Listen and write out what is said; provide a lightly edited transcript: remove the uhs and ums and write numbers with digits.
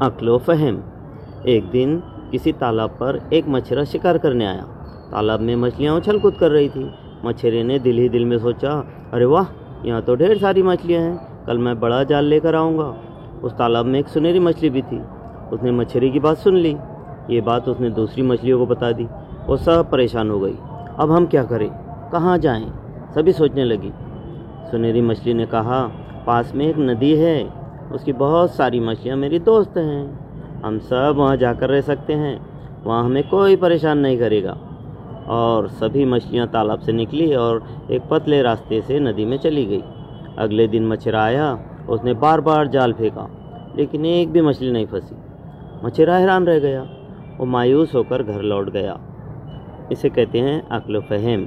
अक्लो फहम। एक दिन किसी तालाब पर एक मछेरा शिकार करने आया। तालाब में मछलियाँ उछल कूद कर रही थी। मछेरे ने दिल ही दिल में सोचा, अरे वाह, यहाँ तो ढेर सारी मछलियाँ हैं, कल मैं बड़ा जाल लेकर आऊँगा। उस तालाब में एक सुनहरी मछली भी थी। उसने मछेरे की बात सुन ली। ये बात उसने दूसरी मछलियों को बता दी। वो सब परेशान हो गई। अब हम क्या करें, कहाँ जाएं? सभी सोचने लगी। सुनहरी मछली ने कहा, पास में एक नदी है, उसकी बहुत सारी मछलियाँ मेरी दोस्त हैं। हम सब वहाँ जाकर रह सकते हैं, वहाँ हमें कोई परेशान नहीं करेगा। और सभी मछलियाँ तालाब से निकली और एक पतले रास्ते से नदी में चली गई। अगले दिन मछेरा आया। उसने बार बार जाल फेंका, लेकिन एक भी मछली नहीं फंसी। मछेरा हैरान रह गया। वो मायूस होकर घर लौट गया। इसे कहते हैं अक्ल फहम।